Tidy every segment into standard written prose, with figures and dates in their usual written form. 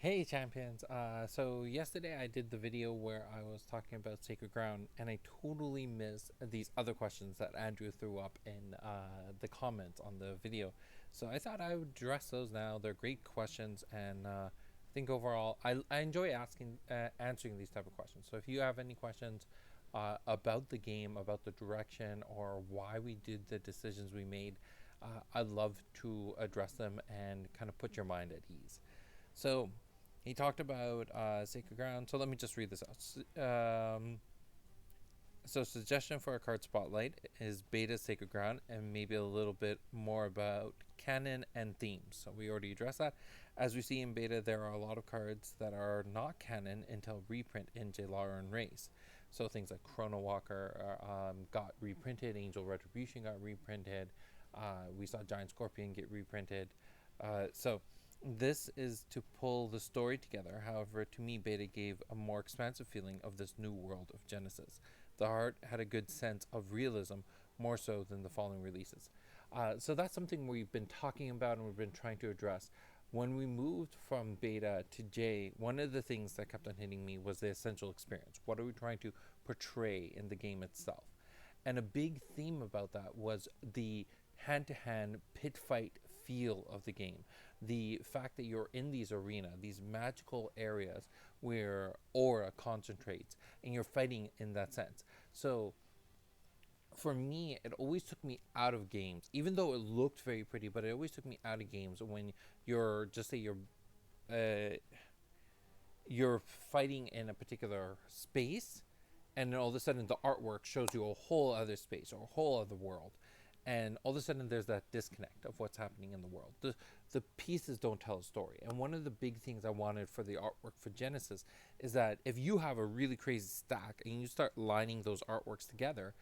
Hey champions! So yesterday I did the video where I was talking about Sacred Ground, and I totally missed these other questions that Andrew threw up in the comments on the video. So I thought I would address those now. They're great questions, and I think overall I enjoy answering these type of questions. So if you have any questions about the game, about the direction, or why we did the decisions we made, I'd love to address them and kind of put your mind at ease. So he talked about Sacred Ground. So let me just read this out. So suggestion for a card spotlight is Beta Sacred Ground and maybe a little bit more about canon and themes. So we already addressed that. As we see in Beta, there are a lot of cards that are not canon until reprint in Jalara and Race. So things like Chrono Walker got reprinted, Angel Retribution got reprinted, we saw Giant Scorpion get reprinted. So this is to pull the story together. However, to me, Beta gave a more expansive feeling of this new world of Genesis. The art had a good sense of realism, more so than the following releases. So that's something we've been talking about and we've been trying to address. When we moved from Beta to J, one of the things that kept on hitting me was the essential experience. What are we trying to portray in the game itself? And a big theme about that was the hand to hand pit fight feel of the game. The fact that you're in these arenas, these magical areas where aura concentrates and you're fighting in that sense. So for me, it always took me out of games, even though it looked very pretty, but it always took me out of games when you're just say uh, you're fighting in a particular space and then all of a sudden the artwork shows you a whole other space or a whole other world, and all of a sudden there's that disconnect of what's happening in the world. The pieces don't tell a story, and one of the big things I wanted for the artwork for Genesis is that if you have a really crazy stack and you start lining those artworks together,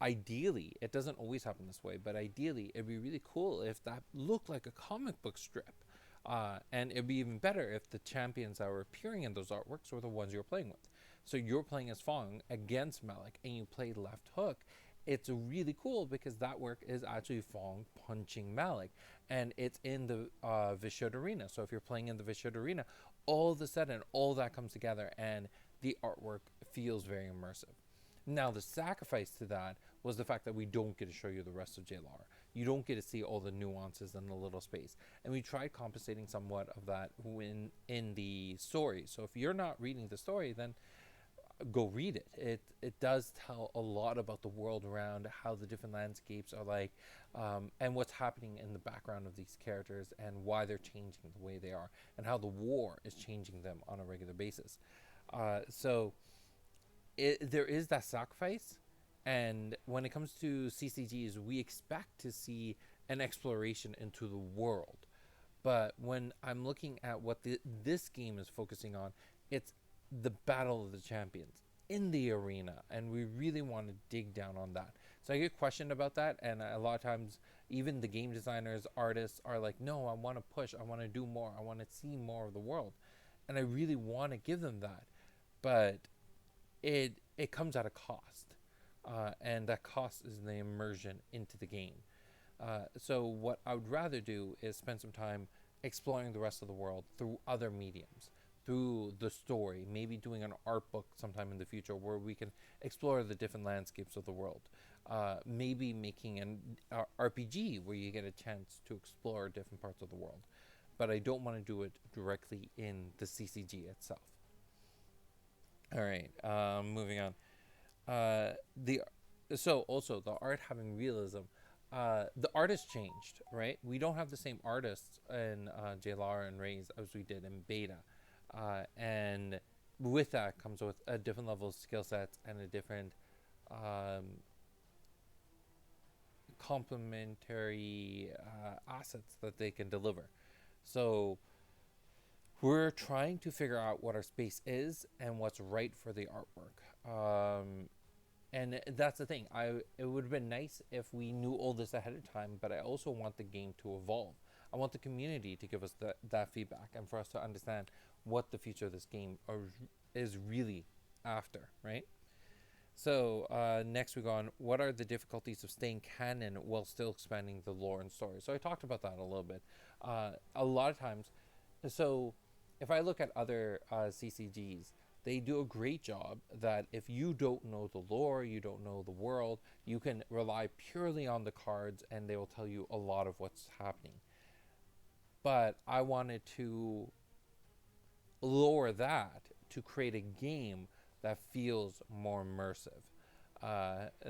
ideally, it doesn't always happen this way, but ideally, it'd be really cool if that looked like a comic book strip. And it'd be even better if the champions that were appearing in those artworks were the ones you're playing with. So you're playing as Fong against Malik and you play left hook. It's really cool because that work is actually Fong punching Malik. And it's in the Vishud Arena. So if you're playing in the Vishud Arena, all of a sudden, all that comes together and the artwork feels very immersive. Now, the sacrifice to that was the fact that we don't get to show you the rest of JLR. You don't get to see all the nuances in the little space. And we tried compensating somewhat of that in the story. So if you're not reading the story, then go read it. It does tell a lot about the world around, how the different landscapes are like, and what's happening in the background of these characters and why they're changing the way they are, and how the war is changing them on a regular basis. So there is that sacrifice, and when it comes to CCGs, we expect to see an exploration into the world. But when I'm looking at what this game is focusing on, it's the battle of the champions in the arena, and we really want to dig down on that. So I get questioned about that, and a lot of times, even the game designers, artists are like, "No, I want to push. I want to do more. I want to see more of the world," and I really want to give them that, but it comes at a cost, and that cost is the immersion into the game. So what I would rather do is spend some time exploring the rest of the world through other mediums, through the story, maybe doing an art book sometime in the future where we can explore the different landscapes of the world. Maybe making an RPG where you get a chance to explore different parts of the world. But I don't want to do it directly in the CCG itself. All right, moving on. The So also the art having realism. The artist changed, right? We don't have the same artists in JLR and Rays as we did in Beta, and with that comes with a different level of skill sets and a different um, complementary assets that they can deliver. So we're trying to figure out what our space is and what's right for the artwork. And that's the thing. It would have been nice if we knew all this ahead of time, but I also want the game to evolve. I want the community to give us that feedback and for us to understand what the future of this game is really after, right? So next we go on. What are the difficulties of staying canon while still expanding the lore and story? So I talked about that a little bit. A lot of times, so if I look at other CCGs, they do a great job that if you don't know the lore, you don't know the world, you can rely purely on the cards and they will tell you a lot of what's happening. But I wanted to lower that to create a game that feels more immersive.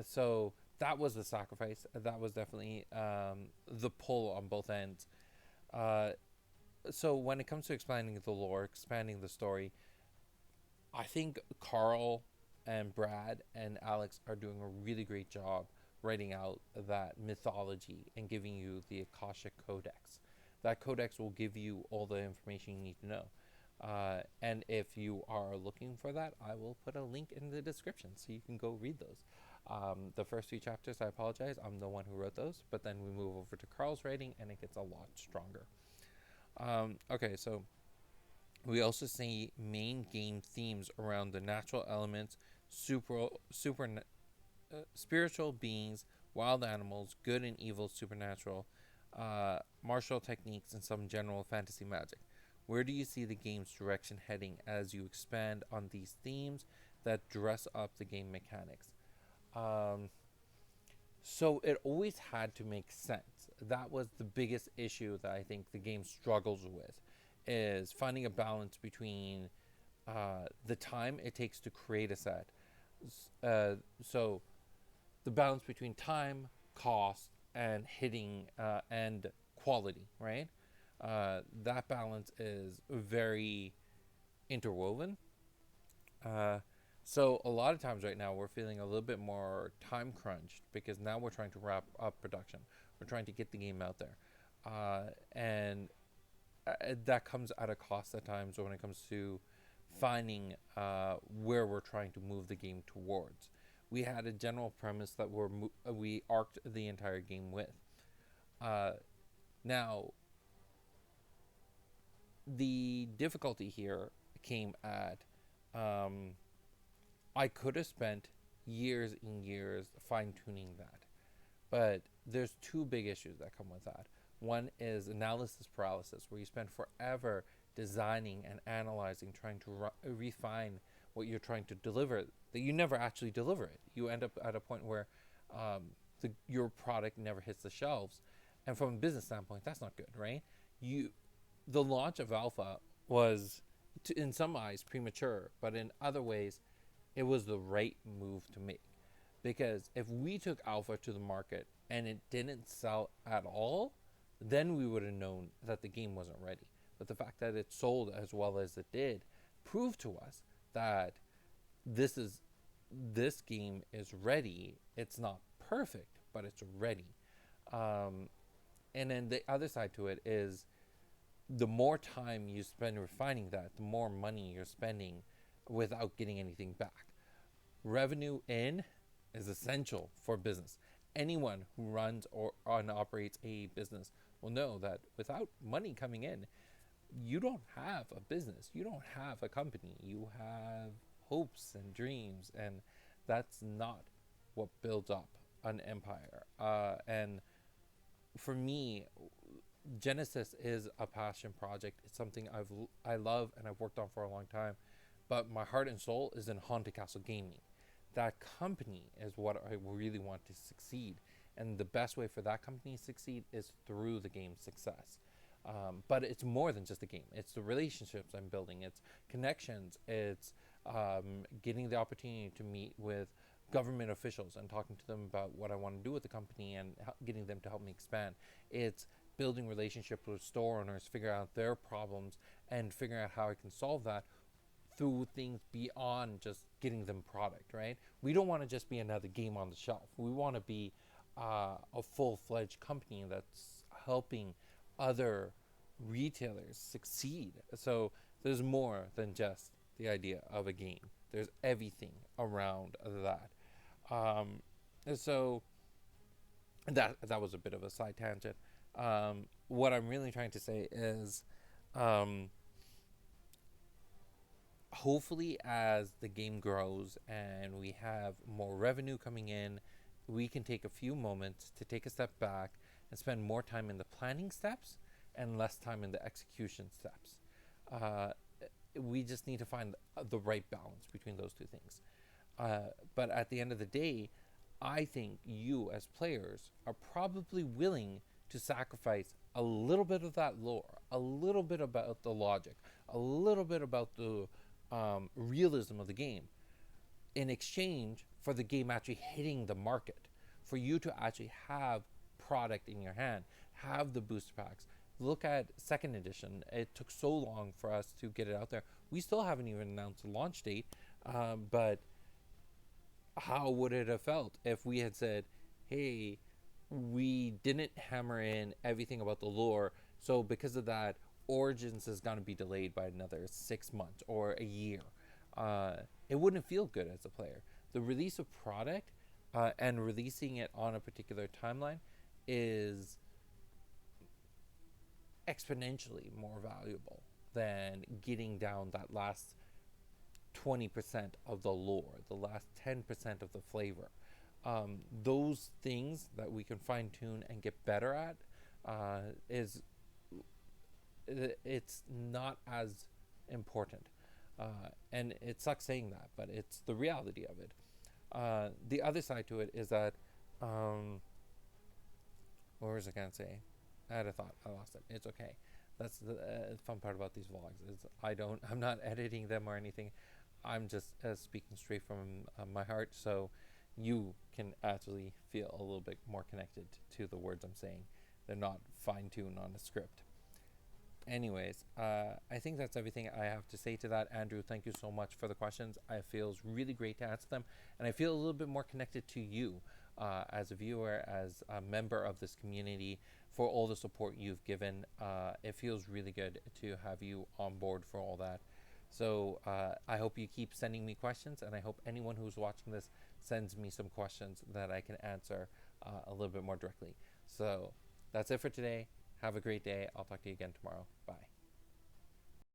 So that was the sacrifice. That was definitely the pull on both ends. Uh, so when it comes to expanding the lore, expanding the story, I think Carl and Brad and Alex are doing a really great job writing out that mythology and giving you the Akashic Codex. That codex will give you all the information you need to know. And if you are looking for that, I will put a link in the description so you can go read those. The first few chapters, I apologize, I'm the one who wrote those, but then we move over to Carl's writing and it gets a lot stronger. Okay, so we also see main game themes around the natural elements, spiritual beings, wild animals, good and evil, supernatural, martial techniques, and some general fantasy magic. Where do you see the game's direction heading as you expand on these themes that dress up the game mechanics? So it always had to make sense. That was the biggest issue that I think the game struggles with, is finding a balance between the time it takes to create a set. So the balance between time, cost, and hitting and quality, right? That balance is very interwoven. So a lot of times right now we're feeling a little bit more time crunched because now we're trying to wrap up production. We're trying to get the game out there, and that comes at a cost at times when it comes to finding where we're trying to move the game towards. We had a general premise that we arced the entire game with. Now, the difficulty here came at I could have spent years and years fine tuning that. But there's two big issues that come with that. One is analysis paralysis, where you spend forever designing and analyzing, trying to refine what you're trying to deliver, that you never actually deliver it. You end up at a point where your product never hits the shelves. And from a business standpoint, that's not good, right? The launch of Alpha was, in some eyes, premature, but in other ways, it was the right move to make. Because if we took Alpha to the market and it didn't sell at all, then we would have known that the game wasn't ready. But the fact that it sold as well as it did proved to us that this game is ready. It's not perfect, but it's ready. And then the other side to it is, the more time you spend refining that, the more money you're spending without getting anything back. Revenue in is essential for business. Anyone who runs or operates a business will know that without money coming in, you don't have a business. You don't have a company. You have hopes and dreams, and that's not what builds up an empire. And for me, Genesis is a passion project. It's something I love and I've worked on for a long time. But my heart and soul is in Haunted Castle Gaming. That company is what I really want to succeed. And the best way for that company to succeed is through the game's success. But it's more than just a game. It's the relationships I'm building. It's connections. It's getting the opportunity to meet with government officials and talking to them about what I want to do with the company and getting them to help me expand. It's building relationships with store owners, figuring out their problems and figuring out how I can solve that through things beyond just getting them product, right? We don't want to just be another game on the shelf. We want to be a full-fledged company that's helping other retailers succeed. So there's more than just the idea of a game. There's everything around that. So that was a bit of a side tangent. What I'm really trying to say is, hopefully as the game grows and we have more revenue coming in, we can take a few moments to take a step back and spend more time in the planning steps and less time in the execution steps. Uh, we just need to find the right balance between those two things. But at the end of the day, I think you as players are probably willing to sacrifice a little bit of that lore, a little bit about the logic, a little bit about the realism of the game in exchange for the game actually hitting the market, for you to actually have product in your hand, have the booster packs. Look at second edition. It took so long for us to get it out there. We still haven't even announced a launch date, but how would it have felt if we had said, hey, we didn't hammer in everything about the lore, so because of that, Origins is going to be delayed by another 6 months or a year. It wouldn't feel good as a player. The release of product and releasing it on a particular timeline is exponentially more valuable than getting down that last 20% of the lore, the last 10% of the flavor. Those things that we can fine tune and get better at is it's not as important. And it sucks saying that, but it's the reality of it. The other side to it is that, what was I gonna say? I had a thought. I lost it. It's okay. That's the fun part about these vlogs is I'm not editing them or anything. I'm just speaking straight from my heart, so you can actually feel a little bit more connected to the words I'm saying. They're not fine-tuned on a script. Anyways, I think that's everything I have to say to that. Andrew, thank you so much for the questions. It feels really great to answer them, and I feel a little bit more connected to you as a viewer, as a member of this community, for all the support you've given. It feels really good to have you on board for all that. So I hope you keep sending me questions, and I hope anyone who's watching this sends me some questions that I can answer a little bit more directly. So that's it for today. Have a great day. I'll talk to you again tomorrow. Bye.